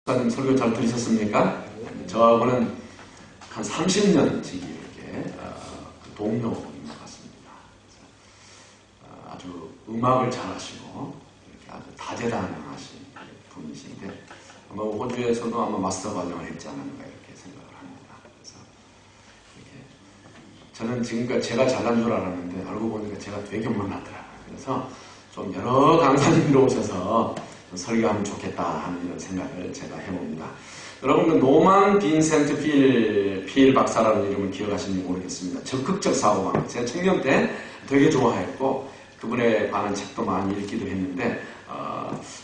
목사님 설교 잘 들으셨습니까? 저하고는 한 30년 지기 이렇게 동료인 것 같습니다. 아주 음악을 잘하시고 이렇게 아주 다재다능하신 분이신데 아마 호주에서도 아마 마스터 과정을 했지 않았는가 이렇게 생각을 합니다. 그래서 이렇게 저는 지금까지 제가 잘난 줄 알았는데 알고 보니까 제가 되게 못났더라고요. 그래서 좀 여러 강사님들 오셔서 설교하면 좋겠다 하는 이런 생각을 제가 해봅니다. 여러분들 노만 빈센트 필 박사라는 이름을 기억하시는지 모르겠습니다. 적극적 사고방식. 제가 청년 때 되게 좋아했고 그분에 관한 책도 많이 읽기도 했는데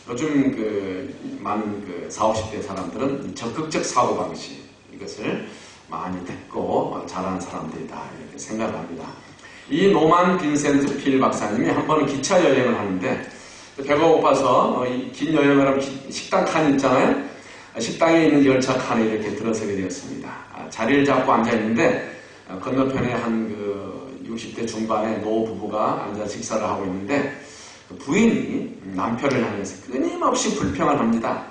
요즘 많은 40, 50대 사람들은 적극적 사고방식 이것을 많이 듣고 잘하는 사람들이다 이렇게 생각을 합니다. 이 노만 빈센트 필 박사님이 한 번은 기차 여행을 하는데 배가 고파서 긴 여행을 하면 식당 칸 있잖아요. 식당에 있는 열차 칸에 이렇게 들어서게 되었습니다. 자리를 잡고 앉아있는데 건너편에 한 60대 중반의 노 부부가 앉아 식사를 하고 있는데 부인이 남편을 향해서 끊임없이 불평을 합니다.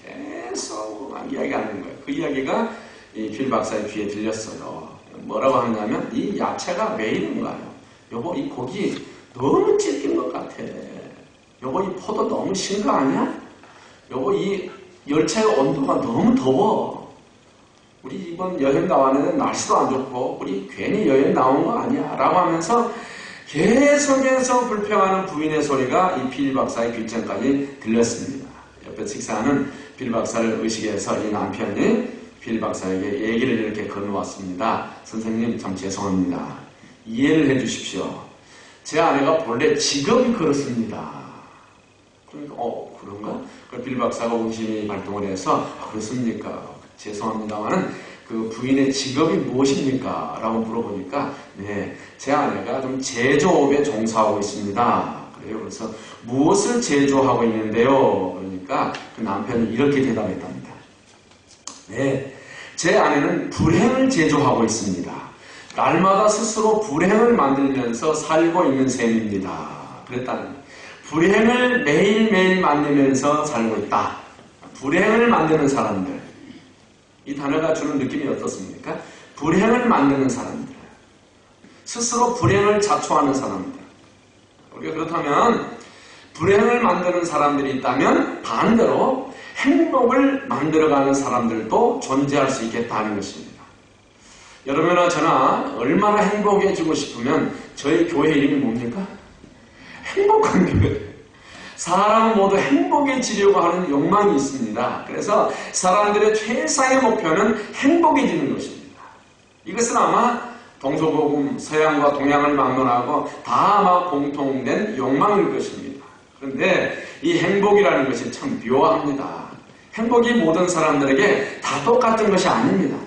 계속 이야기하는 거예요. 그 이야기가 이 필 박사의 귀에 들렸어요. 뭐라고 하냐면 이 야채가 왜 이런가요? 여보 이 고기 너무 질긴 것 같아. 여보 이 포도 너무 신 거 아니야? 여보 이 열차의 온도가 너무 더워. 우리 이번 여행 나왔는데 날씨도 안 좋고 우리 괜히 여행 나온 거 아니야? 라고 하면서 계속해서 불평하는 부인의 소리가 이 필 박사의 귓전까지 들렸습니다. 옆에 식사하는 필 박사를 의식해서 이 남편이 필 박사에게 얘기를 이렇게 건너왔습니다. 선생님 참 죄송합니다. 이해를 해 주십시오. 제 아내가 본래 직업이 그렇습니다. 그러니까 그런가? 빌 박사가 의심이 발동을 해서 그렇습니까? 죄송합니다만은 그 부인의 직업이 무엇입니까? 라고 물어보니까 네, 제 아내가 좀 제조업에 종사하고 있습니다. 그래요. 그래서 무엇을 제조하고 있는데요? 그러니까 그 남편이 이렇게 대답했답니다. 네, 제 아내는 불행을 제조하고 있습니다. 날마다 스스로 불행을 만들면서 살고 있는 셈입니다. 그랬다는 거예요. 불행을 매일매일 만들면서 살고 있다. 불행을 만드는 사람들. 이 단어가 주는 느낌이 어떻습니까? 불행을 만드는 사람들. 스스로 불행을 자초하는 사람들. 우리가 그렇다면 불행을 만드는 사람들이 있다면 반대로 행복을 만들어가는 사람들도 존재할 수 있겠다는 것입니다. 여러분이나 저나 얼마나 행복해지고 싶으면 저희 교회 이름이 뭡니까? 행복한 교회. 사람은 모두 행복해지려고 하는 욕망이 있습니다. 그래서 사람들의 최상의 목표는 행복해지는 것입니다. 이것은 아마 동서고금, 서양과 동양을 막론하고 다 아마 공통된 욕망일 것입니다. 그런데 이 행복이라는 것이 참 묘합니다. 행복이 모든 사람들에게 다 똑같은 것이 아닙니다.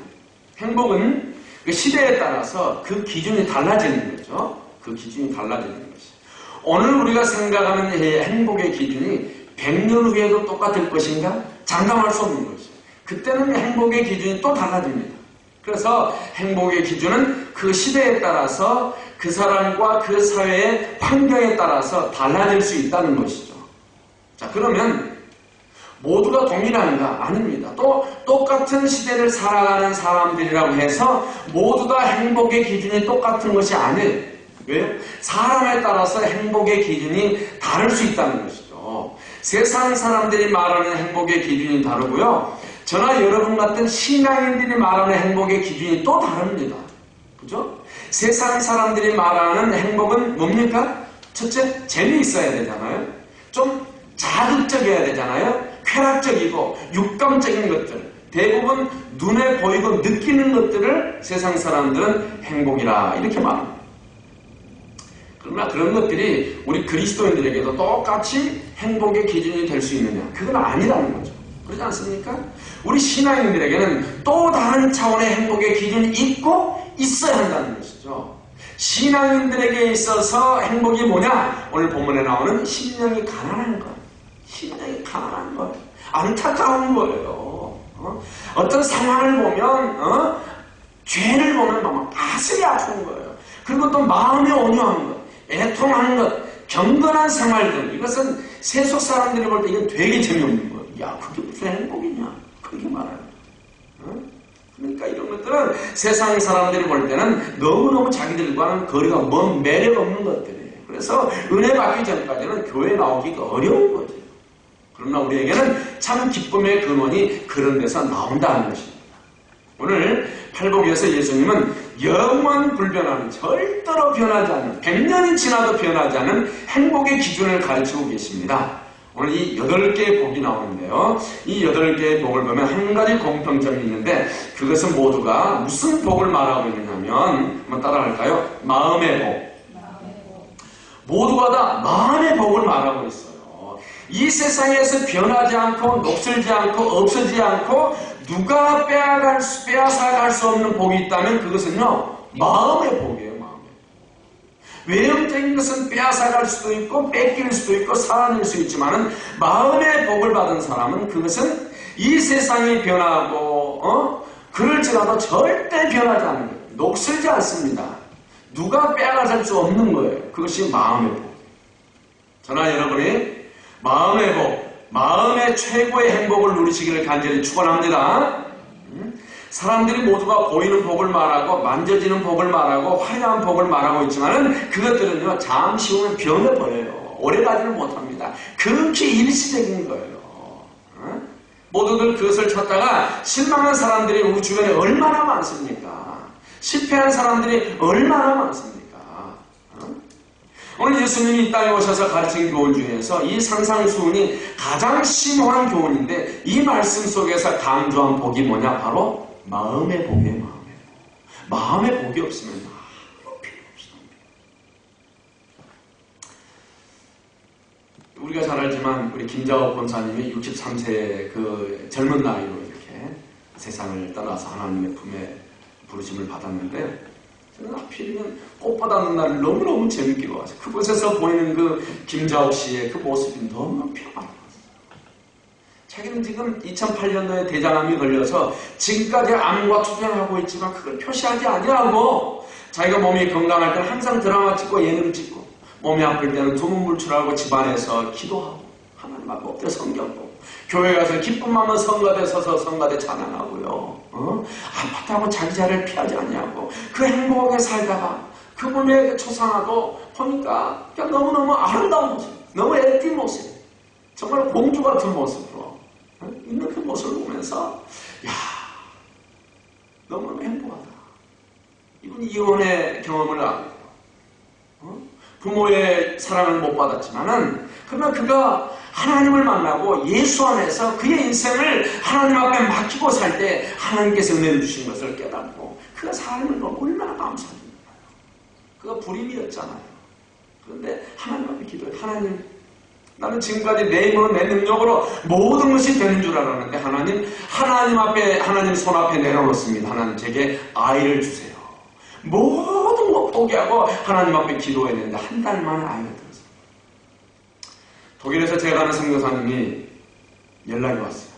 행복은 그 시대에 따라서 그 기준이 달라지는 거죠. 그 기준이 달라지는 것이. 오늘 우리가 생각하는 행복의 기준이 100년 후에도 똑같을 것인가? 장담할 수 없는 것이죠. 그때는 행복의 기준이 또 달라집니다. 그래서 행복의 기준은 그 시대에 따라서 그 사람과 그 사회의 환경에 따라서 달라질 수 있다는 것이죠. 자, 그러면 모두가 동일한가? 아닙니다. 또 똑같은 시대를 살아가는 사람들이라고 해서 모두 다 행복의 기준이 똑같은 것이 아니에요. 왜요? 사람에 따라서 행복의 기준이 다를 수 있다는 것이죠. 세상 사람들이 말하는 행복의 기준이 다르고요. 저나 여러분 같은 신앙인들이 말하는 행복의 기준이 또 다릅니다. 그죠? 세상 사람들이 말하는 행복은 뭡니까? 첫째, 재미있어야 되잖아요. 좀 자극적이어야 되잖아요. 쾌락적이고 육감적인 것들. 대부분 눈에 보이고 느끼는 것들을 세상 사람들은 행복이라 이렇게 말합니다. 그러나 그런 것들이 우리 그리스도인들에게도 똑같이 행복의 기준이 될 수 있느냐? 그건 아니라는 거죠. 그렇지 않습니까? 우리 신앙인들에게는 또 다른 차원의 행복의 기준이 있고 있어야 한다는 것이죠. 신앙인들에게 있어서 행복이 뭐냐? 오늘 본문에 나오는 심령이 가난한 것. 심령이 가난한 것. 안타까운 거예요. 어떤 상황을 보면 죄를 보면 막 가슴이 아픈 거예요. 그리고 또 마음이 온유한 것. 애통하는 것, 경건한 생활들, 이것은 세속 사람들이 볼 때 이건 되게 재미없는 거예요. 야, 그게 무슨 행복이냐? 그렇게 말하는 거예요. 그러니까 이런 것들은 세상 사람들이 볼 때는 너무너무 자기들과는 거리가 먼 매력 없는 것들이에요. 그래서 은혜 받기 전까지는 교회 나오기가 어려운 거죠. 그러나 우리에게는 참 기쁨의 근원이 그런 데서 나온다는 것입니다. 오늘 팔복에서 예수님은 영원 불변하는, 절대로 변하지 않는, 100년이 지나도 변하지 않는 행복의 기준을 가르치고 계십니다. 오늘 이 8개의 복이 나오는데요. 이 8개의 복을 보면 한 가지 공통점이 있는데, 그것은 모두가 무슨 복을 말하고 있느냐면, 한번 따라갈까요? 마음의 복. 모두가 다 마음의 복을 말하고 있어요. 이 세상에서 변하지 않고 녹슬지 않고 없어지지 않고 누가 빼앗아갈 수 없는 복이 있다면 그것은요, 마음의 복이에요. 마음의. 외형적인 것은 빼앗아갈 수도 있고 뺏길 수도 있고 사라질 수 있지만은 마음의 복을 받은 사람은 그것은 이 세상이 변하고 그럴지라도 절대 변하지 않는 거예요. 녹슬지 않습니다. 누가 빼앗아갈 수 없는 거예요. 그것이 마음의 복. 저나 여러분이 마음의 복, 마음의 최고의 행복을 누리시기를 간절히 축원합니다. 사람들이 모두가 보이는 복을 말하고 만져지는 복을 말하고 화려한 복을 말하고 있지만은 그것들은요, 잠시 후에 변해버려요. 오래가지는 못합니다. 극히 일시적인 거예요. 모두들 그것을 찾다가 실망한 사람들이 우리 주변에 얼마나 많습니까? 실패한 사람들이 얼마나 많습니까? 오늘 예수님이 이 땅에 오셔서 가르친 교훈 중에서 이 상상수훈이 가장 심오한 교훈인데, 이 말씀 속에서 강조한 복이 뭐냐? 바로 마음의 복이에요. 마음의 복. 마음의 복이 없으면 아무 필요 없습니다. 우리가 잘 알지만 우리 김자옥 권사님이 63세 그 젊은 나이로 이렇게 세상을 떠나서 하나님의 품에 부르심을 받았는데, 저는 하필이면 꽃 받았는 날을 너무너무 재밌게 봤어요. 그곳에서 보이는 그 김자옥 씨의 그 모습이 너무 평안했어요. 자기는 지금 2008년도에 대장암이 걸려서 지금까지 암과 투쟁하고 있지만 그걸 표시하지 아니하고 자기가 몸이 건강할 때는 항상 드라마 찍고 예능 찍고, 몸이 아플 때는 두문불출하고 집안에서 기도하고 하나님 앞에 엎드려 성경 보고, 교회 가서 기쁜 마음은 성가대 서서 성가대 찬양하고요. 아팠다고 자기 자리를 피하지 않냐고 그 행복하게 살다가 그 몸에 초상화도 보니까 그냥 너무너무 아름다운 모습, 너무 애띤 모습, 정말 공주 같은 모습으로 있는 그 모습을 보면서, 야, 너무너무 행복하다. 이분이 이혼의 경험을 하고 부모의 사랑을 못 받았지만은, 그러나 그가 하나님을 만나고 예수 안에서 그의 인생을 하나님 앞에 맡기고 살 때 하나님께서 은혜를 주신 것을 깨닫고 그가 삶을 너무 얼마나 감사합니다. 그가 불임이었잖아요. 그런데 하나님 앞에 기도해. 하나님, 나는 지금까지 내 힘으로 내 능력으로 모든 것이 되는 줄 알았는데 하나님 앞에, 하나님 손 앞에 내려놓습니다. 하나님, 제게 아이를 주세요. 모든 거 포기하고 하나님 앞에 기도했는데 한 달 만에 아이가 들었어요. 독일에서 제가 아는 선교사님이 연락이 왔어요.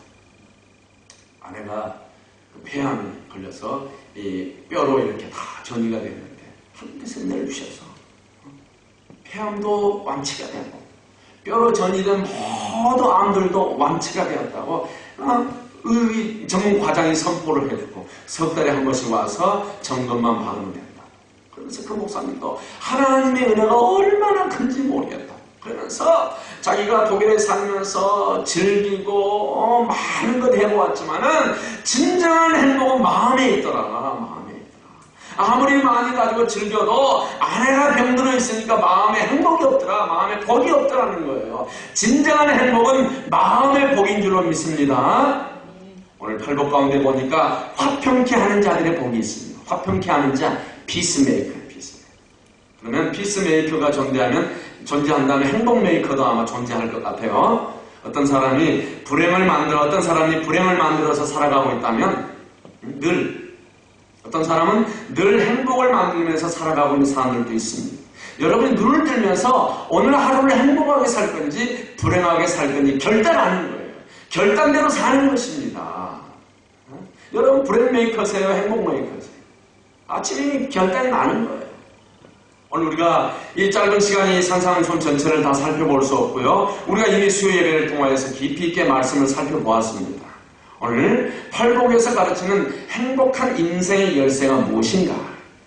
아내가 폐암이 걸려서 이 뼈로 이렇게 다 전이가 되는데 하나님께서 은혜를 주셔서 폐암도 완치가 되고 뼈로 전이된 모든 암들도 완치가 되었다고 의 전문 과장이 선포를 해주고 석 달에 한 번씩 와서 점검만 받으면 된다. 그러면서 그 목사님도 하나님의 은혜가 얼마나 큰지 모르겠다. 그러면서 자기가 독일에 살면서 즐기고 많은 것 해보았지만은 진정한 행복은 마음에 있더라. 마음에 있더라. 아무리 많이 가지고 즐겨도 아내가 병들어 있으니까 마음에 행복이 없더라. 마음에 복이 없더라는 거예요. 진정한 행복은 마음의 복인 줄로 믿습니다. 오늘 팔복 가운데 보니까 화평케 하는 자들의 복이 있습니다. 화평케 하는 자, 피스메이커. 그러면 피스메이커가 존재한다면 행복 메이커도 아마 존재할 것 같아요. 어떤 사람이 불행을 만들어서 살아가고 있다면 어떤 사람은 늘 행복을 만들면서 살아가고 있는 사람들도 있습니다. 여러분이 눈을 들면서 오늘 하루를 행복하게 살 건지 불행하게 살 건지 결단하는 거예요. 결단대로 사는 것입니다. 여러분 불행 메이커세요? 행복 메이커세요? 아침에 결단이 나는 거예요. 오늘 우리가 이 짧은 시간에 산상수훈 전체를 다 살펴볼 수 없고요. 우리가 이미 수요 예배를 통하여서 깊이 있게 말씀을 살펴보았습니다. 오늘 팔복에서 가르치는 행복한 인생의 열쇠가 무엇인가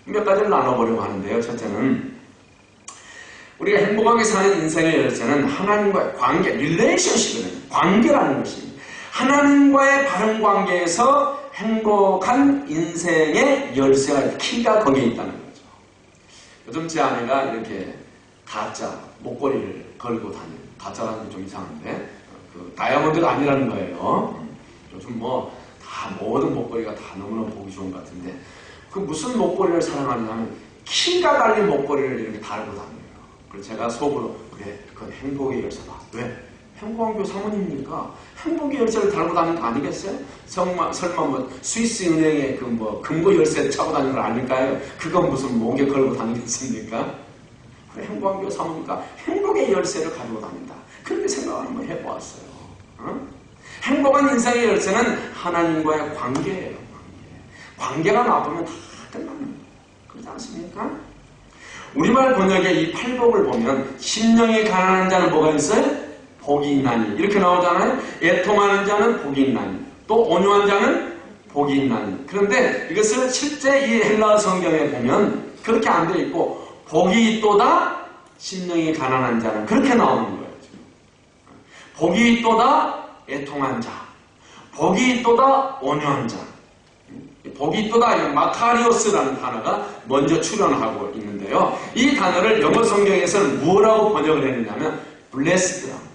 몇 가지를 나눠보려고 하는데요. 첫째는 우리가 행복하게 사는 인생의 열쇠는 하나님과의 관계, 릴레이션십이거든요. 관계라는 것입니다. 하나님과의 바른 관계에서 행복한 인생의 열쇠가 키가 거기에 있다는 거죠. 요즘 제 아내가 이렇게 가짜 목걸이를 걸고 다니는, 가짜라는 게 좀 이상한데 그 다이아몬드가 아니라는 거예요. 요즘 뭐 다 모든 목걸이가 다 너무너무 보기 좋은 것 같은데 그 무슨 목걸이를 사랑하냐면 키가 달린 목걸이를 이렇게 달고 다녀요. 그래서 제가 속으로 그래 그건 행복의 열쇠다. 왜? 행복한교 사모님이니까 행복의 열쇠를 달고 다니는 거 아니겠어요? 설마 뭐 스위스 은행에 그 뭐 금고 열쇠 차고 다니는 거 아닐까요? 그건 무슨 목에 걸고 다니겠습니까? 그래 행복한교 사모니까 행복의 열쇠를 가지고 다닌다. 그렇게 생각을 한번 해보았어요. 행복한 인생의 열쇠는 하나님과의 관계예요. 관계가 나쁘면 다 끝나는 거예요. 그렇지 않습니까? 우리말 번역에 이 팔복을 보면 심령이 가난한 자는 뭐가 있어요? 복이 있나니 이렇게 나오잖아요. 애통하는 자는 복이 있나니 또 온유한 자는 복이 있나니. 그런데 이것을 실제 이 헬라어 성경에 보면 그렇게 안 되어 있고 복이 있도다 심령이 가난한 자는 그렇게 나오는 거예요. 복이 있도다 애통한 자, 복이 있도다 온유한 자. 복이 있도다 마카리오스라는 단어가 먼저 출현하고 있는데요. 이 단어를 영어 성경에서는 뭐라고 번역을 했느냐면 blessed라고.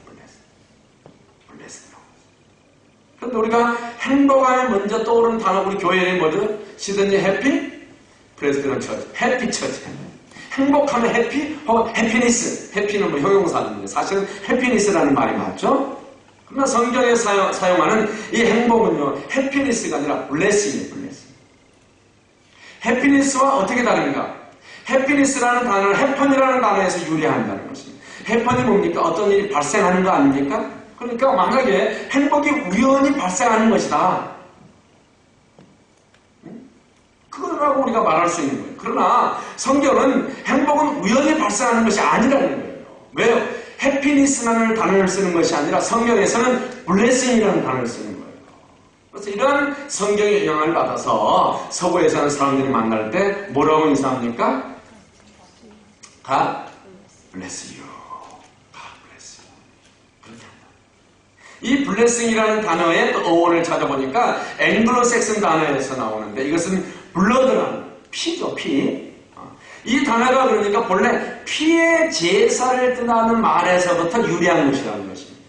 그런데 우리가 행복하면 먼저 떠오르는 단어 우리 교회 이름이 뭐죠? 시드니 해피 프레스비테리안 처치, 해피 처치. 행복하면 해피 혹은 해피니스. 해피는 뭐 형용사인데 사실은 해피니스라는 말이 맞죠? 그러나 성경에 사용하는 이 행복은요 해피니스가 아니라 블레싱이에요. 블레싱. 해피니스와 어떻게 다릅니까? 해피니스라는 단어를 해펀이라는 단어에서 유래한다는 것입니다. 해펀이 뭡니까? 어떤 일이 발생하는 거 아닙니까? 그러니까 만약에 행복이 우연히 발생하는 것이다. 그거라고 우리가 말할 수 있는 거예요. 그러나 성경은 행복은 우연히 발생하는 것이 아니라는 거예요. 왜요? 해피니스라는 단어를 쓰는 것이 아니라 성경에서는 블레싱이라는 단어를 쓰는 거예요. 그래서 이런 성경의 영향을 받아서 서구에 사는 사람들이 만날 때 뭐라고 인사합니까? God bless you. God bless you. 그렇게 한다. 이 blessing이라는 단어의 또 어원을 찾아보니까 앵글로색슨 단어에서 나오는데 이것은 blood라는 피죠, 피. 이 단어가 그러니까 본래 피의 제사를 뜻하는 말에서부터 유래한 것이라는 것입니다.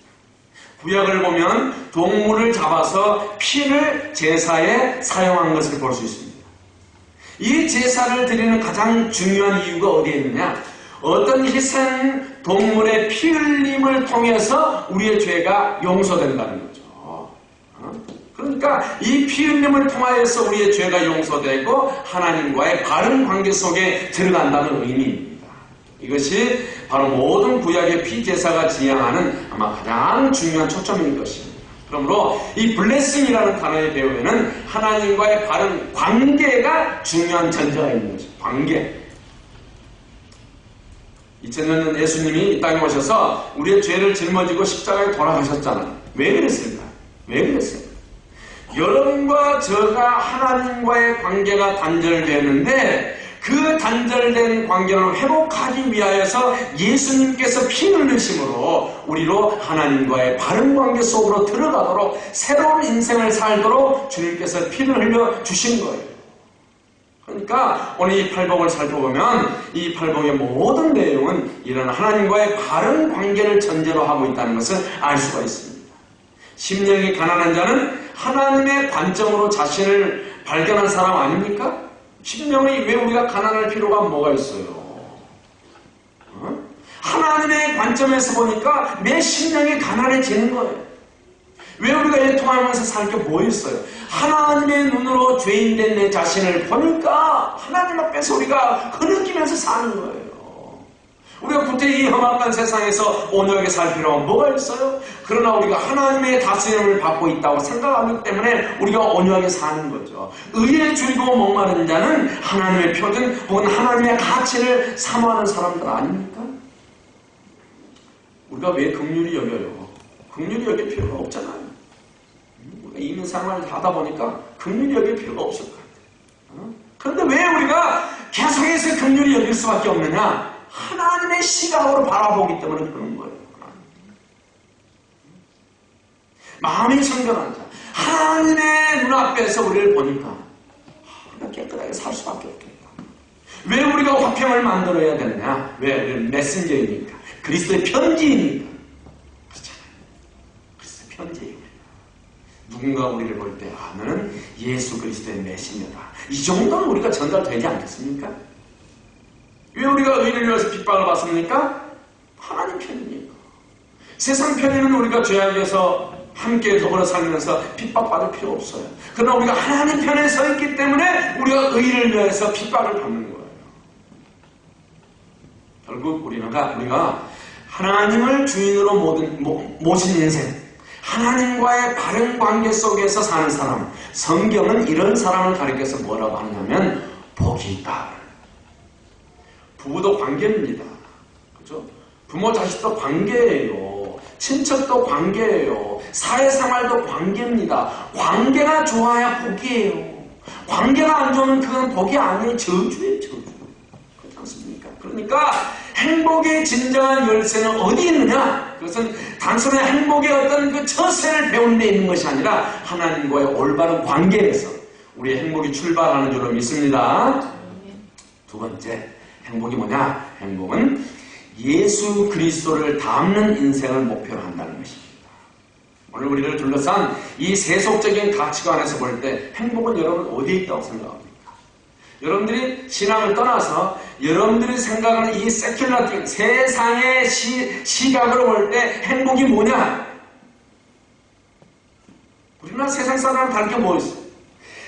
구약을 보면 동물을 잡아서 피를 제사에 사용한 것을 볼 수 있습니다. 이 제사를 드리는 가장 중요한 이유가 어디에 있느냐? 어떤 희생 동물의 피 흘림을 통해서 우리의 죄가 용서된다는 거죠. 그러니까 이 피 흘림을 통하여서 우리의 죄가 용서되고 하나님과의 바른 관계 속에 들어간다는 의미입니다. 이것이 바로 모든 구약의 피제사가 지향하는 아마 가장 중요한 초점인 것입니다. 그러므로 이 블레싱이라는 단어의 배후에는 하나님과의 바른 관계가 중요한 전제가 있는 것입니다. 관계. 2000년 전 예수님이 이 땅에 오셔서 우리의 죄를 짊어지고 십자가에 돌아가셨잖아요. 왜 그랬을까? 왜 그랬을까? 여러분과 저가 하나님과의 관계가 단절되는데 그 단절된 관계를 회복하기 위하여서 예수님께서 피 흘리심으로 우리로 하나님과의 바른 관계 속으로 들어가도록 새로운 인생을 살도록 주님께서 피를 흘려 주신 거예요. 그러니까 오늘 이 팔복을 살펴보면 이 팔복의 모든 내용은 이런 하나님과의 바른 관계를 전제로 하고 있다는 것을 알 수가 있습니다. 심령이 가난한 자는 하나님의 관점으로 자신을 발견한 사람 아닙니까? 심령이 왜 우리가 가난할 필요가 뭐가 있어요? 하나님의 관점에서 보니까 내 심령이 가난해지는 거예요. 왜 우리가 애통하면서 살 게 뭐 있어요? 하나님의 눈으로 죄인된 내 자신을 보니까 하나님 앞에서 우리가 흐느끼면서 사는 거예요. 우리가 구태이 험악한 세상에서 온유하게 살 필요가 뭐가 있어요? 그러나 우리가 하나님의 다스림을 받고 있다고 생각하기 때문에 우리가 온유하게 사는 거죠. 의에 줄이고 목마른 자는 하나님의 표준 혹은 하나님의 가치를 사모하는 사람들 아닙니까? 우리가 왜 긍휼히 여겨요? 긍휼히 여길 필요가 없잖아요. 이민생활을 하다 보니까 긍휼히 여길 필요가 없을 것 같아요. 그런데 왜 우리가 계속해서 긍휼히 여길 수밖에 없느냐? 하나님의 시각으로 바라보기 때문에 그런 거예요. 마음이 청결한 자, 하나님의 눈앞에서 우리를 보니까 우리가 깨끗하게 살 수밖에 없겠다. 왜 우리가 화평을 만들어야 되느냐? 왜? 우리는 메신저이니까, 그리스도의 편지이니까. 그렇잖아요. 그리스도의 편지예요. 누군가 우리를 볼 때, 너는 예수 그리스도의 메신저다, 이 정도는 우리가 전달되지 않겠습니까? 왜 우리가 의인을 위해서 핍박을 받습니까? 하나님 편이니까. 세상 편에는 우리가 죄악에서 함께 더불어 살면서 핍박받을 필요 없어요. 그러나 우리가 하나님 편에 서 있기 때문에 우리가 의를 위해서 핍박을 받는 거예요. 결국 우리가 하나님을 주인으로 모신 인생, 하나님과의 바른 관계 속에서 사는 사람, 성경은 이런 사람을 가리켜서 뭐라고 하냐면 복이 있다. 부부도 관계입니다. 그죠? 부모 자식도 관계예요. 친척도 관계예요. 사회생활도 관계입니다. 관계가 좋아야 복이에요. 관계가 안 좋으면 그건 복이 아니에요. 저주예요, 저주. 그렇지 않습니까? 그러니까 행복의 진정한 열쇠는 어디 있느냐? 그것은 단순히 행복의 어떤 그 처세를 배우는 데 있는 것이 아니라 하나님과의 올바른 관계에서 우리의 행복이 출발하는 줄로 믿습니다. 두 번째, 행복이 뭐냐? 행복은 예수 그리스도를 닮는 인생을 목표로 한다는 것입니다. 오늘 우리를 둘러싼 이 세속적인 가치관에서 볼 때 행복은 여러분 어디에 있다고 생각합니까? 여러분들이 신앙을 떠나서 여러분들이 생각하는 이 세큘러적인 세상의 시각으로 볼 때 행복이 뭐냐? 우리나라 세상 사람은 다른 게 뭐 있어요?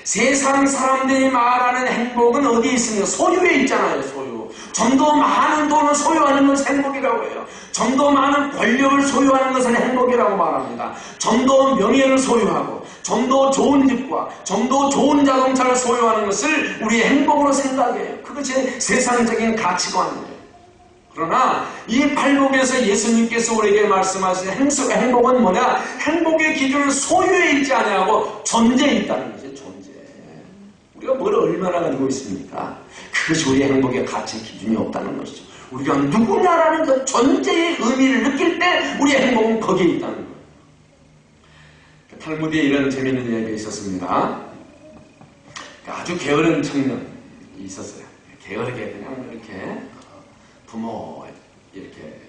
세상 사람들이 말하는 행복은 어디에 있습니까? 소유에 있잖아요, 소유. 좀 더 많은 돈을 소유하는 것은 행복이라고 해요. 좀 더 많은 권력을 소유하는 것은 행복이라고 말합니다. 좀 더 명예를 소유하고, 좀 더 좋은 집과, 좀 더 좋은 자동차를 소유하는 것을 우리의 행복으로 생각해요. 그것이 세상적인 가치관이에요. 그러나 이 팔복에서 예수님께서 우리에게 말씀하신 행복은 뭐냐? 행복의 기준은 소유에 있지 아니하고 존재에 있다는 거죠. 존재. 우리가 뭘 얼마나 가지고 있습니까? 그것이 우리의 행복의 가치 기준이 없다는 것이죠. 우리가 누구냐라는 그 존재의 의미를 느낄 때 우리의 행복은 거기에 있다는 거예요. 탈무드에 이런 재미있는 이야기가 있었습니다. 아주 게으른 청년이 있었어요. 게으르게 그냥 이렇게 부모 이렇게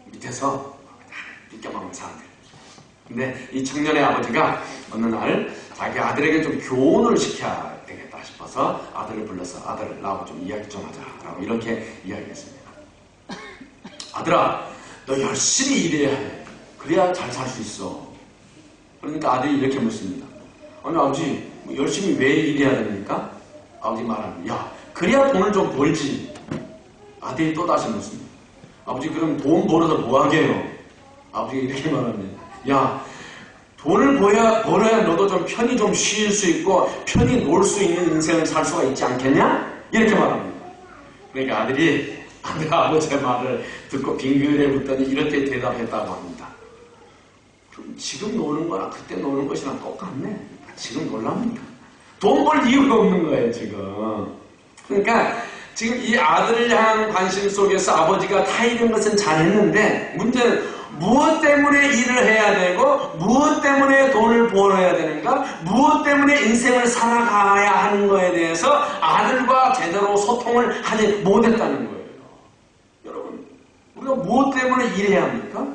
밑에서 비껴먹는 사람들. 근데 이 청년의 아버지가 어느 날 자기 아들에게 좀 교훈을 시켜야 되겠다 싶어서 아들을 불러서 아들 나하고 좀 이야기 좀 하자 라고 이렇게 이야기했습니다. 아들아, 너 열심히 일해야 해. 그래야 잘 살 수 있어. 그러니까 아들이 이렇게 묻습니다. 아니 아버지, 뭐 열심히 왜 일해야 됩니까? 아버지 말합니다. 야, 그래야 돈을 좀 벌지. 아들이 또 다시 묻습니다. 아버지, 그럼 돈 벌어서 뭐 하게요? 아버지가 이렇게 말합니다. 야, 돈을 벌어야 너도 좀 편히 좀 쉴 수 있고 편히 놀 수 있는 인생을 살 수가 있지 않겠냐? 이렇게 말합니다. 그러니까 아들이 아버지의 말을 듣고 빙글에 붙더니 이렇게 대답했다고 합니다. 그럼 지금 노는 거랑 그때 노는 것이랑 똑같네. 지금 놀랍니까? 돈 벌 이유가 없는 거예요, 지금. 그러니까 지금 이 아들을 향한 관심 속에서 아버지가 다 이런 것은 잘했는데 문제는 무엇 때문에 일을 해야 되고 무엇 때문에 돈을 벌어야 되는가, 무엇 때문에 인생을 살아가야 하는 거에 대해서 아들과 제대로 소통을 하지 못했다는 거예요. 여러분, 우리가 무엇 때문에 일해야 합니까?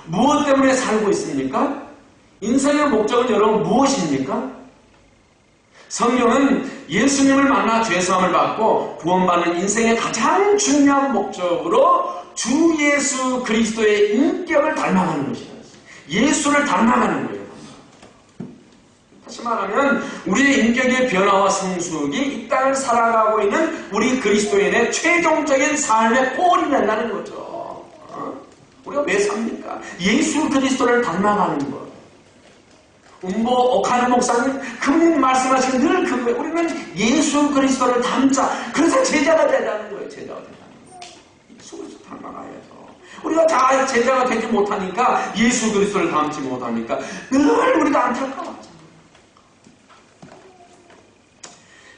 무엇 때문에 살고 있습니까? 인생의 목적은 여러분 무엇입니까? 성경은 예수님을 만나 죄사함을 받고 구원받는 인생의 가장 중요한 목적으로 주 예수 그리스도의 인격을 닮아가는 것이에요. 예수를 닮아가는 거예요. 다시 말하면 우리의 인격의 변화와 성숙이 이 땅을 살아가고 있는 우리 그리스도인의 최종적인 삶의 꼴이 된다는 거죠. 우리가 왜 삽니까? 예수 그리스도를 닮아가는 것. 운보 오카는 목사님 그분 말씀하신 늘 그거예요. 우리는 예수 그리스도를 닮자. 그래서 제자가 되자는 거예요. 제자가 되자는 거예요. 예수 그리스도 닮아가야죠. 우리가 다 제자가 되지 못하니까, 예수 그리스도를 닮지 못하니까 늘 우리가 안타까워하죠.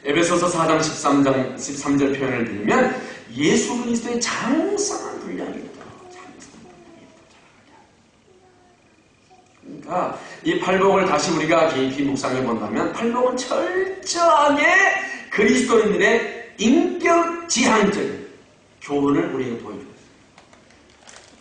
에베소서 4장 13절 표현을 들으면 예수 그리스도의 장성한 분량이다. 그러니까 이 팔복을 다시 우리가 깊이 묵상해 본다면 팔복은 철저하게 그리스도인들의 인격 지향적인 교훈을 우리에게 보여줍니다.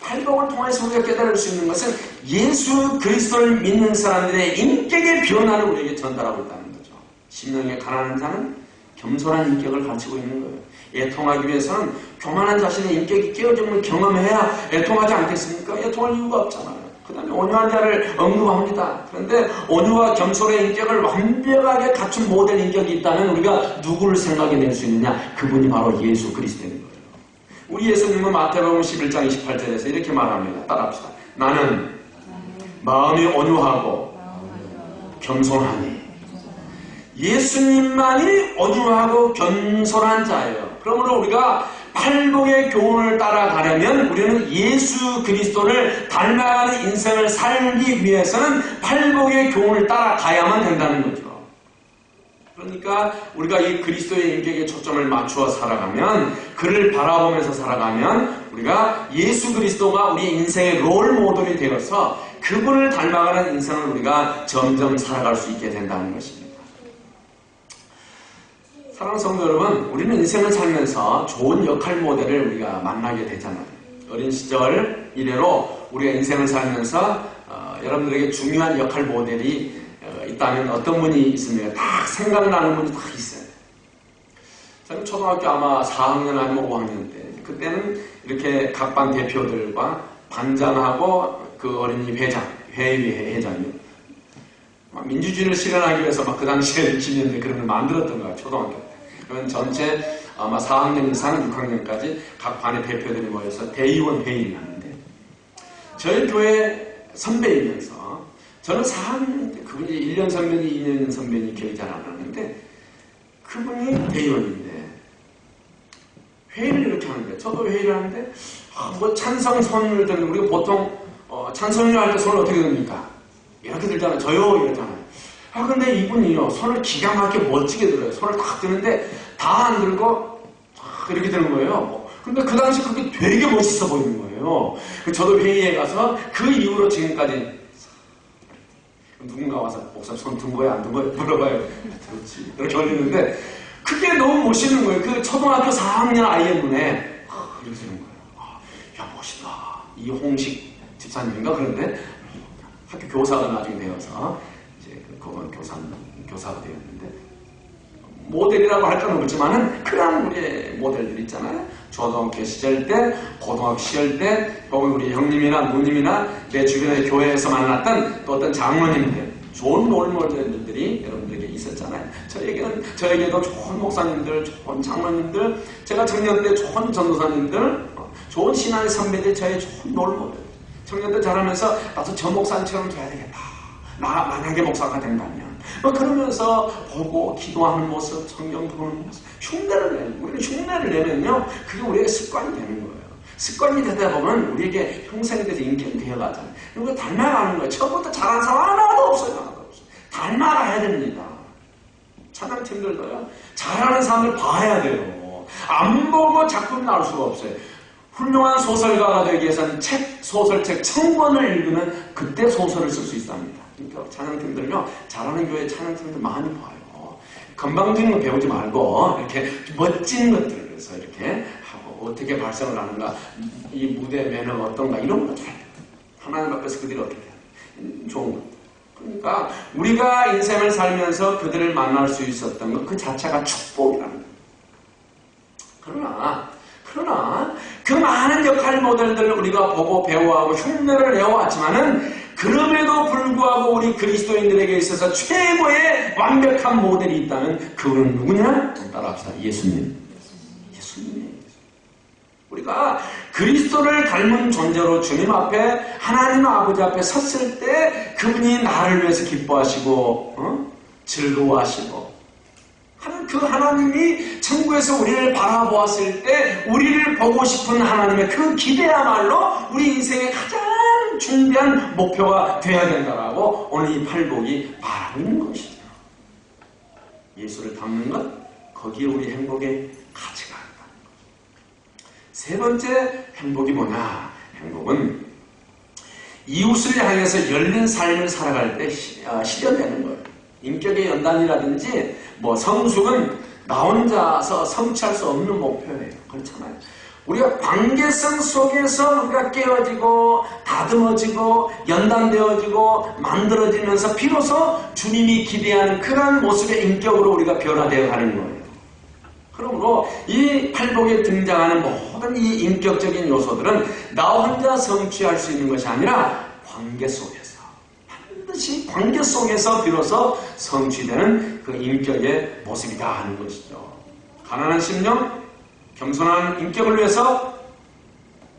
팔복을 통해서 우리가 깨달을 수 있는 것은 예수 그리스도를 믿는 사람들의 인격의 변화를 우리에게 전달하고 있다는 거죠. 심령에 가난한 자는 겸손한 인격을 가지고 있는 거예요. 애통하기 위해서는 교만한 자신의 인격이 깨어짐을 경험해야 애통하지 않겠습니까? 애통할 이유가 없잖아요. 그 다음에 온유한 자를 언급합니다. 그런데 온유와 겸손의 인격을 완벽하게 갖춘 모델 인격이 있다면 우리가 누구를 생각해낼 수 있느냐? 그분이 바로 예수 그리스도인 거예요. 우리 예수님은 마태복음 11장 28절에서 이렇게 말합니다. 따라합시다. 나는 마음이 온유하고 겸손하니. 예수님만이 온유하고 겸손한 자예요. 그러므로 우리가 팔복의 교훈을 따라가려면 우리는 예수 그리스도를 닮아가는 인생을 살기 위해서는 팔복의 교훈을 따라가야만 된다는 거죠. 그러니까 우리가 이 그리스도의 인격에 초점을 맞추어 살아가면, 그를 바라보면서 살아가면 우리가 예수 그리스도가 우리 인생의 롤 모델이 되어서 그분을 닮아가는 인생을 우리가 점점 살아갈 수 있게 된다는 것입니다. 사랑하는 성도 여러분, 우리는 인생을 살면서 좋은 역할 모델을 우리가 만나게 되잖아요. 어린 시절 이래로 우리가 인생을 살면서 여러분들에게 중요한 역할 모델이 있다면 어떤 분이 있습니까? 딱 생각나는 분이 딱 있어요. 저는 초등학교 아마 4학년 아니면 5학년 때, 그때는 이렇게 각 반 대표들과 반장하고 그 어린이 회장, 회의 회장이요. 민주주의를 실현하기 위해서 막 그 당시에 김현대 그런 걸 만들었던 거야, 초등학교 때. 그러면 전체 아마 4학년 이상 6학년까지 각 반의 대표들이 모여서 대의원 회의를 하는데, 저희 교회 선배이면서 저는 4학년 때 그분이 1년 선배니 2년 선배니 기억이 잘 안 나는데, 그분이 대의원인데 회의를 이렇게 하는데, 저도 회의를 하는데 뭐 찬성 손을 드는, 우리가 보통 찬성을 할 때 손을 어떻게 듭니까? 이렇게 들잖아요. 저요 이러잖아요. 근데 이분이요, 손을 기가 막히게 멋지게 들어요. 손을 딱 드는데 다 안 들고 이렇게 드는 거예요. 근데 그 당시 그게 되게 멋있어 보이는 거예요. 저도 회의에 가서 그 이후로 지금까지 누군가 와서 목사님 손 든 거야 안 든 거야 물어봐요. 그렇지. 이렇게 올리는데 그게 너무 멋있는 거예요. 그 초등학교 4학년 아이의 눈에 이렇게 되는 거예요. 야, 멋있다. 이홍식 집사님인가 그런데 학교 교사가 나중에 되어서 이제 그건 교사가 되었는데, 모델이라고 할 건 없지만은 그런 우리의 모델들 있잖아요. 초등학교 시절 때, 고등학교 시절 때, 혹은 우리 형님이나 누님이나 내 주변의 교회에서 만났던 또 어떤 장로님들, 좋은 롤모델들이 여러분들에게 있었잖아요. 저에게도 좋은 목사님들, 좋은 장로님들, 제가 청년 때 좋은 전도사님들, 좋은 신앙의 선배들, 저의 좋은 롤모델. 청년 때 자라면서 나도 저 목사님처럼 돼야 되겠다. 나 만약에 목사가 된다면. 그러면서 보고 기도하는 모습, 성경 보는 모습, 흉내를 내는, 우리는 흉내를 내면요, 그게 우리에게 습관이 되는 거예요. 습관이 되다 보면 우리에게 형성이 돼서 인격이 되어가잖아요. 그리고 닮아가는 거예요. 처음부터 잘하는 사람 하나도 없어요. 하나도 없어요. 닮아가야 됩니다. 찬양팀들도요, 잘하는 사람을 봐야 돼요. 안 보고 작품이 나올 수가 없어요. 훌륭한 소설가가 되기 위해서는 소설책 1000권을 읽으면 그때 소설을 쓸 수 있답니다. 그러니까 찬양팀들요, 잘하는 교회 찬양팀들 많이 봐요. 건방진 거 배우지 말고 이렇게 멋진 것들에서 이렇게 하고, 어떻게 발성을 하는가, 이 무대 매너가 어떤가, 이런 거 잘 하나님 앞에서 그들이 어떻게 해야 좋은 것. 그러니까 우리가 인생을 살면서 그들을 만날 수 있었던 것 그 자체가 축복이라는 거예요. 그러나 그 많은 역할 모델들을 우리가 보고 배워하고 흉내를 내어왔지만은, 그럼에도 불구하고 우리 그리스도인들에게 있어서 최고의 완벽한 모델이 있다면 그분은 누구냐? 따라합시다. 예수님이에요. 우리가 그리스도를 닮은 존재로 주님 앞에, 하나님 아버지 앞에 섰을 때 그분이 나를 위해서 기뻐하시고 즐거워하시고 하는 그 하나님이 천국에서 우리를 바라보았을 때 우리를 보고 싶은 하나님의 그 기대야말로 우리 인생의 가장 중대한 목표가 되어야 된다라고 오늘 이 팔복이 말하고 있는 것이죠. 예수를 닮는 것, 거기에 우리 행복의 가치가 있다. 세 번째 행복이 뭐냐? 행복은 이웃을 향해서 열린 삶을 살아갈 때 실현되는 거예요. 인격의 연단이라든지 뭐 성숙은 나 혼자서 성취할 수 없는 목표예요. 그렇잖아요. 우리가 관계성 속에서 우리가 깨어지고 다듬어지고 연단되어지고 만들어지면서 비로소 주님이 기대하는 그런 모습의 인격으로 우리가 변화되어 가는 거예요. 그러므로 이 팔복에 등장하는 모든 이 인격적인 요소들은 나 혼자 성취할 수 있는 것이 아니라 관계 속에서, 반드시 관계 속에서 비로소 성취되는 그 인격의 모습이다 하는 것이죠. 가난한 심령, 겸손한 인격을 위해서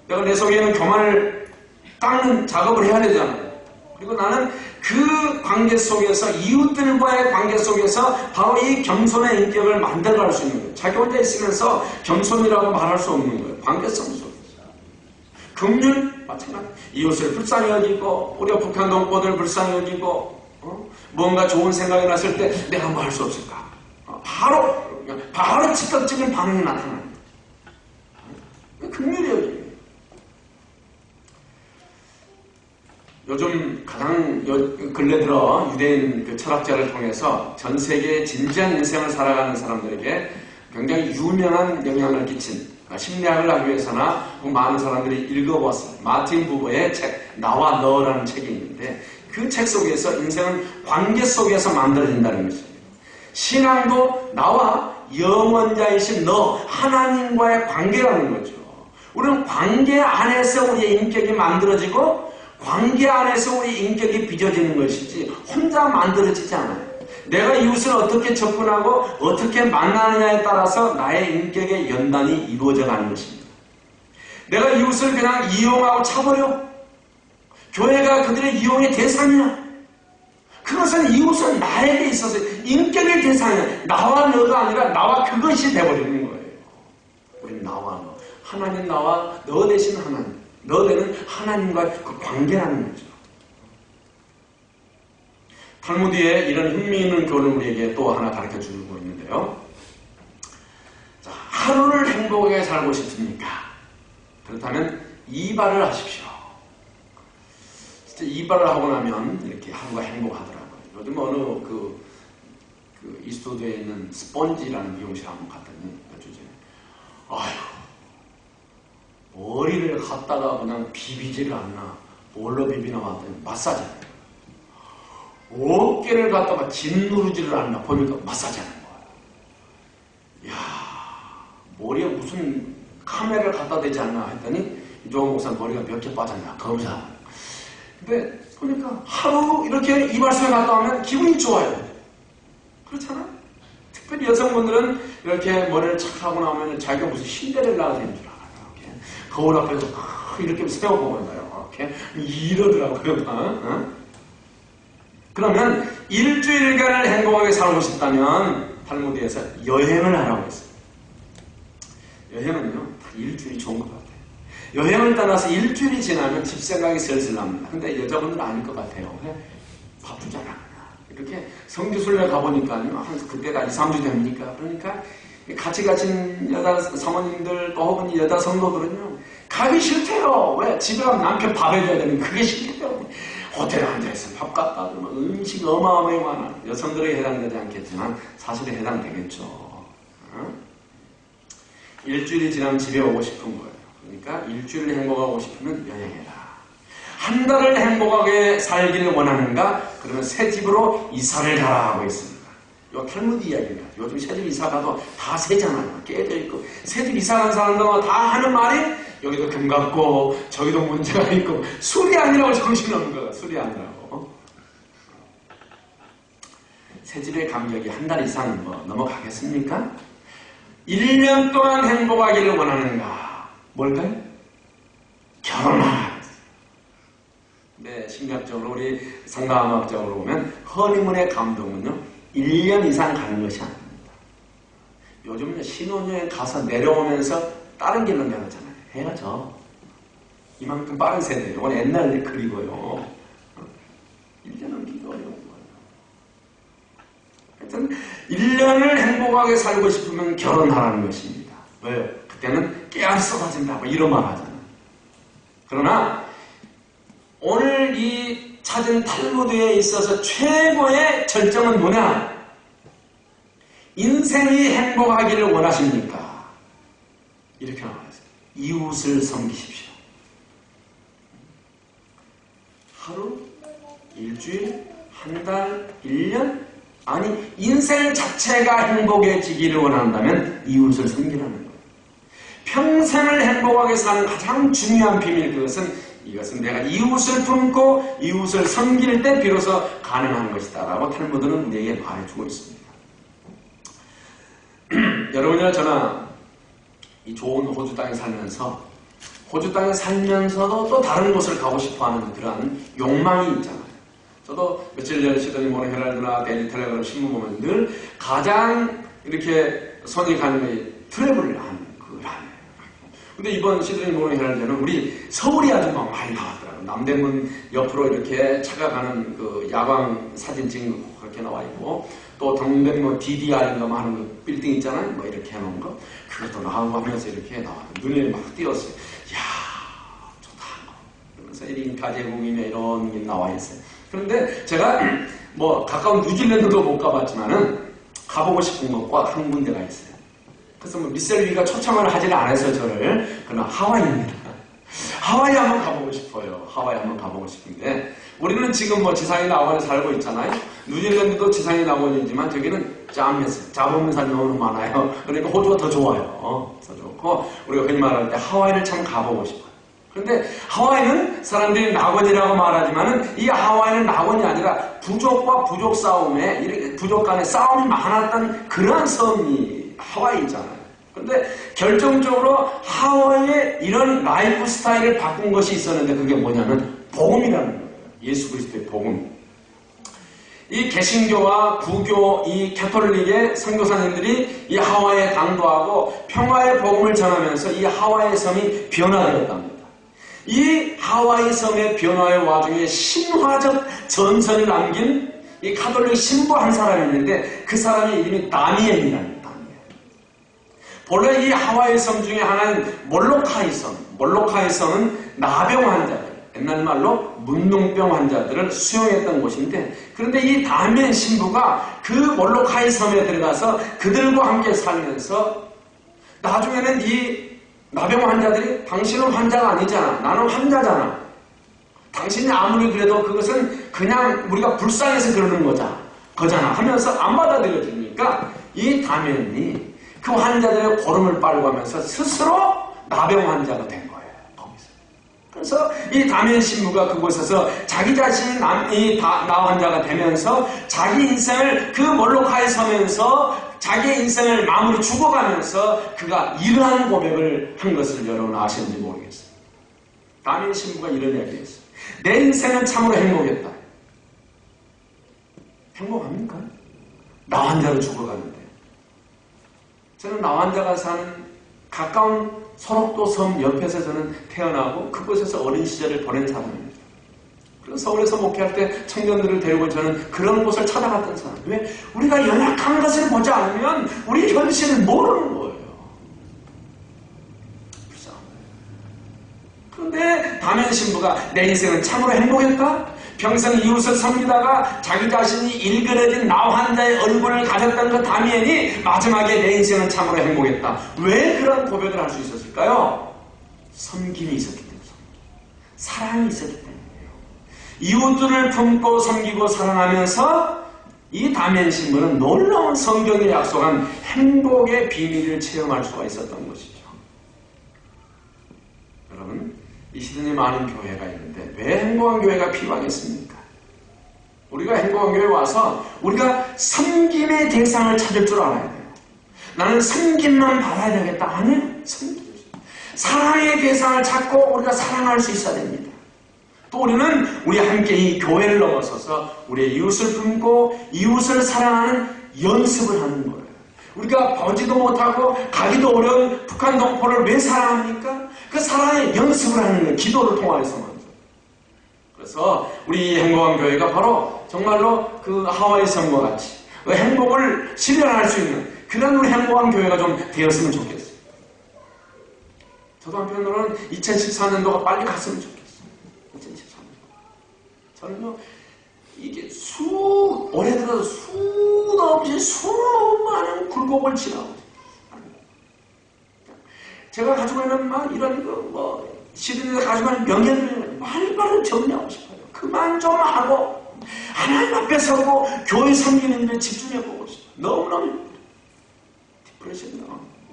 내가 내 속에 있는 교만을 닦는 작업을 해야 되잖아요. 그리고 나는 그 관계 속에서, 이웃들과의 관계 속에서 바로 이 겸손의 인격을 만들어갈 수 있는 거예요. 자기 혼자 있으면서 겸손이라고 말할 수 없는 거예요. 관계성 속에서. 긍휼, 마찬가지. 이웃을 불쌍히 여기고, 우리가 북한 동포들을 불쌍히 여기고, 뭔가 좋은 생각이 났을 때 내가 뭐 할 수 없을까? 바로 즉각적인 반응이 나타납니다. 긍휼히 여기고. 요즘 가장 근래 들어 유대인 그 철학자를 통해서 전 세계의 진지한 인생을 살아가는 사람들에게 굉장히 유명한 영향을 끼친, 심리학을 하기 위해서나 많은 사람들이 읽어봤어요. 마틴 부버의 책 나와 너라는 책이 있는데 그 책 속에서 인생은 관계 속에서 만들어진다는 것입니다. 신앙도 나와 영원자이신 너 하나님과의 관계라는 거죠. 우리는 관계 안에서 우리의 인격이 만들어지고 관계 안에서 우리 인격이 빚어지는 것이지 혼자 만들어지지 않아요. 내가 이웃을 어떻게 접근하고 어떻게 만나느냐에 따라서 나의 인격의 연단이 이루어져 가는 것입니다. 내가 이웃을 그냥 이용하고 차버려? 교회가 그들의 이용의 대상이야? 그것은 이웃은 나에게 있어서 인격의 대상이야. 나와 너가 아니라 나와 그것이 돼버리는 거예요. 우린 나와 너. 하나님 나와 너 대신 하나님. 너 되는 하나님과의 그 관계라는 거죠. 탈무드에 이런 흥미있는 교훈을 우리에게 또 하나 가르쳐주고 있는데요. 자, 하루를 행복하게 살고 싶습니까? 그렇다면 이발을 하십시오. 진짜 이발을 하고 나면 이렇게 하루가 행복하더라고요. 요즘 어느 그 이스트우드에 있는 스펀지라는 미용실 한번 갔더니 주제 아휴 머리를 갖다가 그냥 비비지를 않나 뭘로 비비나 왔더니 마사지를 어깨를 갖다가 짓누르지를 않나 보니까 마사지하는 거야. 이야 머리에 무슨 카메라를 갖다 대지 않나 했더니 이종호 목사 머리가 몇 개 빠졌냐 검사. 근데 보니까 하루 이렇게 이발소에 갔다 오면 기분이 좋아요. 그렇잖아? 특별히 여성분들은 이렇게 머리를 착 하고 나오면 자기가 무슨 신데렐라가 되는 줄 알아요. 이렇게. 거울 앞에서 이렇게 세워보고 있나요? 이렇게 이러더라고요. 그러면 일주일간을 행복하게 살고 싶다면 탈무드에서 여행을 하라고 했어요. 여행은요, 일주일이 좋은 것 같아요. 여행을 떠나서 일주일이 지나면 집 생각이 슬슬 납니다. 근데 여자분들은 아닐 것 같아요. 바쁘잖아. 이렇게 성지순례 가보니까요, 그때가 2, 3주 됩니까? 그러니까 같이 가신 여자 사모님들 또 혹은 여자 성도들은요, 가기 싫대요. 왜? 집에 가면 남편 밥 해줘야 되는 그게 싫대요. 호텔에 앉아있으면 밥 갖다 주면 음식 어마어마하게 많아. 여성들에게 해당되지 않겠지만 사실에 해당되겠죠. 일주일이 지나면 집에 오고 싶은 거예요. 그러니까 일주일 행복하고 싶으면 여행해라. 한 달을 행복하게 살기를 원하는가? 그러면 새 집으로 이사를 가라 하고 있습니다. 이거 탈무드 이야기입니다. 요즘 새 집 이사 가도 다 새잖아요. 깨져 있고. 새 집 이사 간 사람들은 다 하는 말이 여기도 금 같고 저기도 문제가 있고 술이 아니라고 정신없는 거야. 술이 아니라고. 새 집의 감격이 한 달 이상 넘어가겠습니까? 1년 동안 행복하기를 원하는가? 뭘까요? 결혼하라. 네, 심리학적으로 우리 상담학적으로 보면 허니문의 감동은요 1년 이상 가는 것이 아닙니다. 요즘은 신혼여행 가서 내려오면서 다른 길로 내려오잖아요. 해야죠. 이만큼 빠른 세대예요. 이건 옛날 글이고요. 1년 넘기기 어려운 거예요. 하여튼 1년을 행복하게 살고 싶으면 결혼하라는 것입니다. 왜요? 그때는 깨알 쏟아진다 뭐 이런 말 하잖아요. 그러나 오늘 이 찾은 탈무드에 있어서 최고의 절정은 뭐냐? 인생이 행복하기를 원하십니까? 이렇게 나와 있어요. 이웃을 섬기십시오. 하루, 일주일, 한 달, 1년? 아니, 인생 자체가 행복해지기를 원한다면 이웃을 섬기라는 거예요. 평생을 행복하게 사는 가장 중요한 비밀, 이것은 내가 이웃을 품고 이웃을 섬길 때 비로소 가능한 것이다 라고 탈무드는 우리에게 말해주고 있습니다. 여러분이나 저나 이 좋은 호주 땅에 살면서 호주 땅에 살면서도 또 다른 곳을 가고 싶어하는 그러한 욕망이 있잖아요. 저도 며칠 전에 시드니 모닝 헤럴드나 데일리 텔레그램 신문 보면 늘 가장 이렇게 손이 가는 게 트래블을 하는 그라네요. 근데 이번 시드니 모닝 헤럴드는 우리 서울이 아주 막 많이 나왔더라고요. 남대문 옆으로 이렇게 차가 가는 그 야광 사진 찍는 거 그렇게 나와 있고, 또 동대문 DDR인가 뭐 하는 그 빌딩 있잖아요. 뭐 이렇게 해놓은 거 그것도 나오고 하면서 이렇게 나와요. 눈에 막 띄었어요. 이야 좋다. 그러면서 1인 가제국이며 이런 게 나와 있어요. 그런데 제가 뭐 가까운 뉴질랜드도 못 가봤지만은 가보고 싶은 곳과 한 군데가 있어요. 그래서 뭐 미셀위가 초청을 하지는 않아서 저를, 그러나 하와이입니다. 하와이 한번 가보고 싶어요. 하와이 한번 가보고 싶은데 우리는 지금 뭐 지상의 낙원에 살고 있잖아요. 뉴질랜드도 지상의 낙원이지만 저기는 짬에서 자본산이 너무 많아요. 그러니까 호주가 더 좋아요. 더 좋고 우리가 흔히 말할 때 하와이를 참 가보고 싶어요. 그런데 하와이는 사람들이 낙원이라고 말하지만은 이 하와이는 낙원이 아니라 부족과 부족 싸움에, 이렇게 부족 간에 싸움이 많았던 그러한 섬이 하와이잖아요. 그런데 결정적으로 하와이의 이런 라이프 스타일을 바꾼 것이 있었는데 그게 뭐냐면 복음이라는 거예요. 예수 그리스도의 복음. 이 개신교와 부교, 이 캐톨릭의 선교사님들이 이 하와이에 강도하고 평화의 복음을 전하면서 이 하와이 섬이 변화되었답니다. 이 하와이 섬의 변화의 와중에 신화적 전설을 남긴 이 카톨릭 신부 한 사람이 있는데 그 사람의 이름이 다미엔이라는 거예요. 본래 이 하와이 섬 중에 하나는 몰로카이 섬. 몰로카이 섬은 나병 환자들, 옛날 말로 문둥병 환자들을 수용했던 곳인데, 그런데 이 다미엔 신부가 그 몰로카이 섬에 들어가서 그들과 함께 살면서 나중에는 이 나병 환자들이 당신은 환자가 아니잖아. 나는 환자잖아. 당신이 아무리 그래도 그것은 그냥 우리가 불쌍해서 그러는 거잖아 하면서 안 받아들여지니까 이 다미엔이 그 환자들의 고름을 빨고 하면서 스스로 나병 환자가 된 거예요. 거기서. 그래서 이 다미엔 신부가 그곳에서 자기 자신이 나 환자가 되면서 자기 인생을 그 몰로카에 서면서 자기의 인생을 마무리 죽어가면서 그가 이러한 고백을 한 것을 여러분 아시는지 모르겠어요. 다미엔 신부가 이런 이야기했어요. 내 인생은 참으로 행복했다. 행복합니까? 나 환자로 죽어가는데. 저는 나 환자가 사는 가까운 소록도 섬 옆에서 저는 태어나고 그곳에서 어린 시절을 보낸 사람입니다. 그리고 서울에서 목회할 때 청년들을 데리고 저는 그런 곳을 찾아갔던 사람. 왜? 우리가 연약한 것을 보지 않으면 우리 현실을 모르는 거예요. 불쌍한 거예요. 그런데 다미엔 신부가 내 인생은 참으로 행복했다? 평생 이웃을 섬기다가 자기 자신이 일그러진 나 환자의 얼굴을 가졌던 그 다미엔이 마지막에 내 인생은 참으로 행복했다. 왜 그런 고백을 할 수 있었을까요? 섬김이 있었기 때문에. 사랑이 있었기 때문에. 이웃들을 품고 섬기고 사랑하면서 이 다미엔 신부는 놀라운 성경에 약속한 행복의 비밀을 체험할 수가 있었던 것이죠. 여러분, 이 시대에 많은 교회가 있는데 왜 행복한 교회가 필요하겠습니까? 우리가 행복한 교회에 와서 우리가 섬김의 대상을 찾을 줄 알아야 돼요. 나는 섬김만 받아야 되겠다. 아니요. 사랑의 대상을 찾고 우리가 사랑할 수 있어야 됩니다. 또 우리는 우리 함께 이 교회를 넘어서서 우리의 이웃을 품고 이웃을 사랑하는 연습을 하는 거예요. 우리가 보지도 못하고 가기도 어려운 북한 동포를 왜 사랑합니까? 그 사랑의 연습을 하는 거예요. 기도를 통해서 먼저. 그래서 우리 행복한 교회가 바로 정말로 그 하와이 섬과 같이 그 행복을 실현할 수 있는 그런 우리 행복한 교회가 좀 되었으면 좋겠어요. 저도 한편으로는 2014년도가 빨리 갔으면 좋겠어요. 2014년도. 저는요, 이게 올해 들어서 수도 없이 수많은 굴곡을 지나고, 제가 가지고 있는 막 이런 시대에서 가지고 있는 명예를 말바로 정리하고 싶어요. 그만 좀 하고, 하나님 앞에 서고, 교회 섬기는 데 집중해보고 싶어요. 너무너무 디프레션이나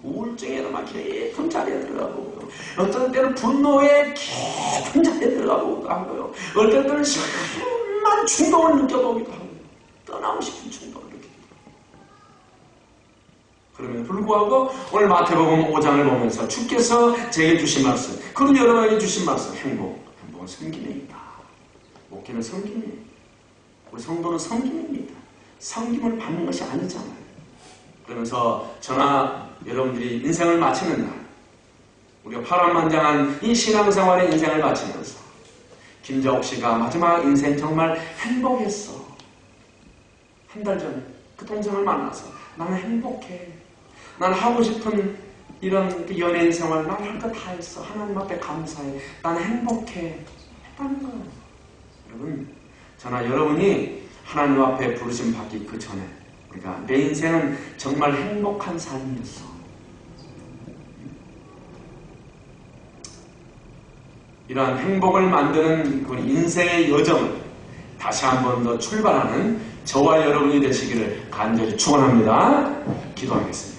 우울증에도 막 깊은 자리에 들어가고, 어떤 때는 분노의 깊은 자리에 들어가고 하고요. 어떤 때는 심한 충동을 느껴보기도 하고요. 떠나고 싶은 충동을 느끼기도 하고. 그럼에도 불구하고 오늘 마태복음 5장을 보면서 주께서 제게 주신 말씀, 그리고 여러분에게 주신 말씀, 행복은 섬김입니다. 목회는 섬김이에요. 우리 성도는 섬김입니다. 섬김을 받는 것이 아니잖아요. 그러면서 저나 여러분들이 인생을 마치는 날, 우리가 파란만장한 이 신앙생활의 인생을 마치면서 김자옥 씨가 마지막 인생 정말 행복했어. 한 달 전에 그 동생을 만나서 나는 행복해. 난 하고 싶은 이런 그 연예인 생활 난 할 거 다 했어. 하나님 앞에 감사해. 나는 행복해. 했다는 거예요. 여러분, 저나 여러분이 하나님 앞에 부르심 받기 그 전에 우리가 내 인생은 정말 행복한 삶이었어. 이러한 행복을 만드는 우리 인생의 여정을 다시 한 번 더 출발하는 저와 여러분이 되시기를 간절히 축원합니다. 기도하겠습니다.